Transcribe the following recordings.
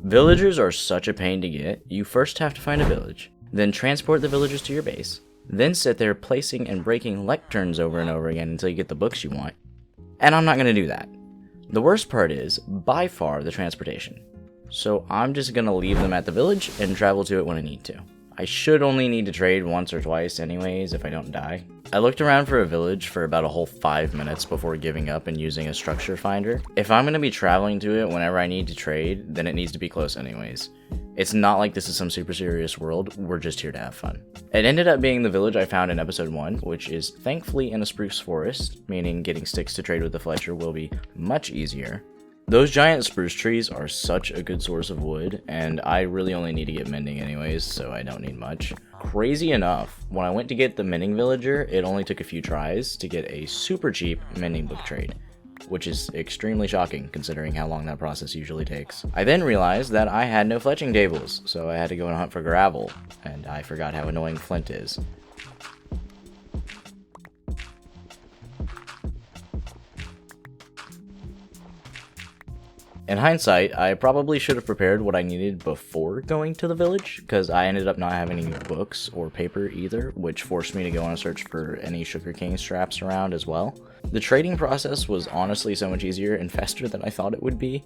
Villagers are such a pain to get. You first have to find a village, then transport the villagers to your base, then sit there placing and breaking lecterns over and over again until you get the books you want. And I'm not going to do that. The worst part is, by far, the transportation. So I'm just going to leave them at the village and travel to it when I need to. I should only need to trade once or twice anyways if I don't die. I looked around for a village for about a whole 5 minutes before giving up and using a structure finder. If I'm going to be traveling to it whenever I need to trade, then it needs to be close anyways. It's not like this is some super serious world, we're just here to have fun. It ended up being the village I found in episode 1, which is thankfully in a spruce forest, meaning getting sticks to trade with the Fletcher will be much easier. Those giant spruce trees are such a good source of wood, and I really only need to get mending anyways, so I don't need much. Crazy enough, when I went to get the mending villager, it only took a few tries to get a super cheap mending book trade, which is extremely shocking considering how long that process usually takes. I then realized that I had no fletching tables, so I had to go and hunt for gravel, and I forgot how annoying flint is. In hindsight, I probably should have prepared what I needed before going to the village, because I ended up not having any books or paper either, which forced me to go on a search for any sugarcane straps around as well. The trading process was honestly so much easier and faster than I thought it would be.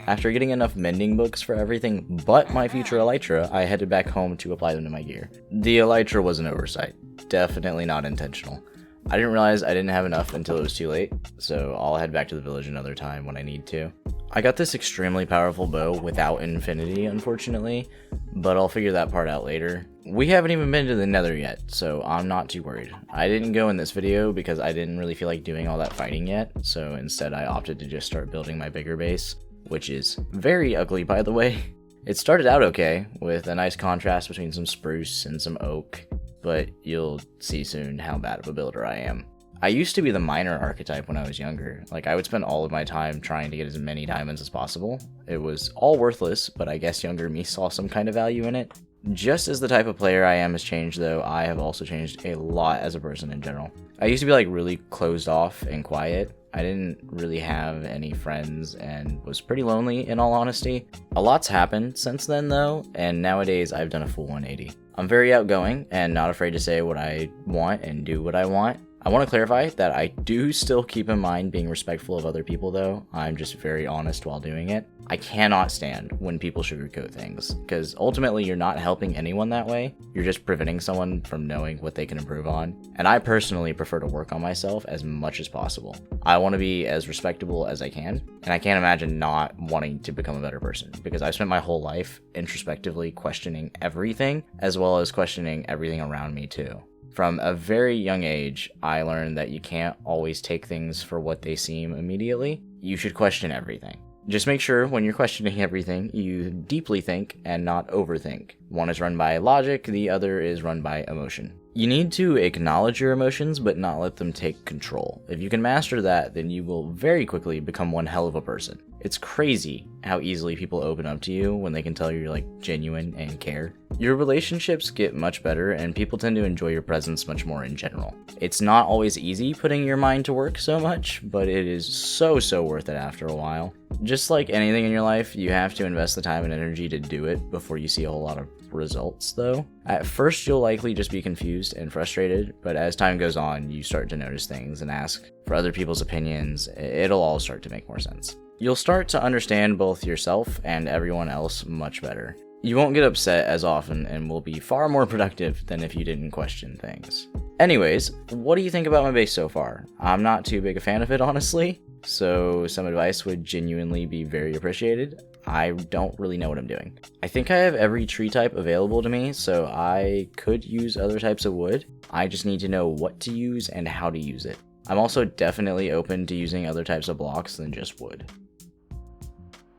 After getting enough mending books for everything but my future elytra, I headed back home to apply them to my gear. The elytra was an oversight, definitely not intentional. I didn't realize I didn't have enough until it was too late, so I'll head back to the village another time when I need to. I got this extremely powerful bow without infinity, unfortunately, but I'll figure that part out later. We haven't even been to the nether yet, so I'm not too worried. I didn't go in this video because I didn't really feel like doing all that fighting yet, so instead I opted to just start building my bigger base, which is very ugly by the way. It started out okay, with a nice contrast between some spruce and some oak, but you'll see soon how bad of a builder I am. I used to be the miner archetype when I was younger. Like, I would spend all of my time trying to get as many diamonds as possible. It was all worthless, but I guess younger me saw some kind of value in it. Just as the type of player I am has changed though, I have also changed a lot as a person in general. I used to be like really closed off and quiet. I didn't really have any friends and was pretty lonely in all honesty. A lot's happened since then though, and nowadays I've done a full 180. I'm very outgoing and not afraid to say what I want and do what I want. I want to clarify that I do still keep in mind being respectful of other people though. I'm just very honest while doing it. I cannot stand when people sugarcoat things, because ultimately you're not helping anyone that way. You're just preventing someone from knowing what they can improve on. And I personally prefer to work on myself as much as possible. I want to be as respectable as I can, and I can't imagine not wanting to become a better person, because I've spent my whole life introspectively questioning everything, as well as questioning everything around me too. From a very young age, I learned that you can't always take things for what they seem immediately. You should question everything. Just make sure when you're questioning everything, you deeply think and not overthink. One is run by logic, the other is run by emotion. You need to acknowledge your emotions, but not let them take control. If you can master that, then you will very quickly become one hell of a person. It's crazy how easily people open up to you when they can tell you're like genuine and care. Your relationships get much better and people tend to enjoy your presence much more in general. It's not always easy putting your mind to work so much, but it is so worth it after a while. Just like anything in your life, you have to invest the time and energy to do it before you see a whole lot of results though. At first you'll likely just be confused and frustrated, but as time goes on, you start to notice things and ask for other people's opinions. It'll all start to make more sense. You'll start to understand both yourself and everyone else much better. You won't get upset as often and will be far more productive than if you didn't question things. Anyways, what do you think about my base so far? I'm not too big a fan of it, honestly, so some advice would genuinely be very appreciated. I don't really know what I'm doing. I think I have every tree type available to me, so I could use other types of wood. I just need to know what to use and how to use it. I'm also definitely open to using other types of blocks than just wood.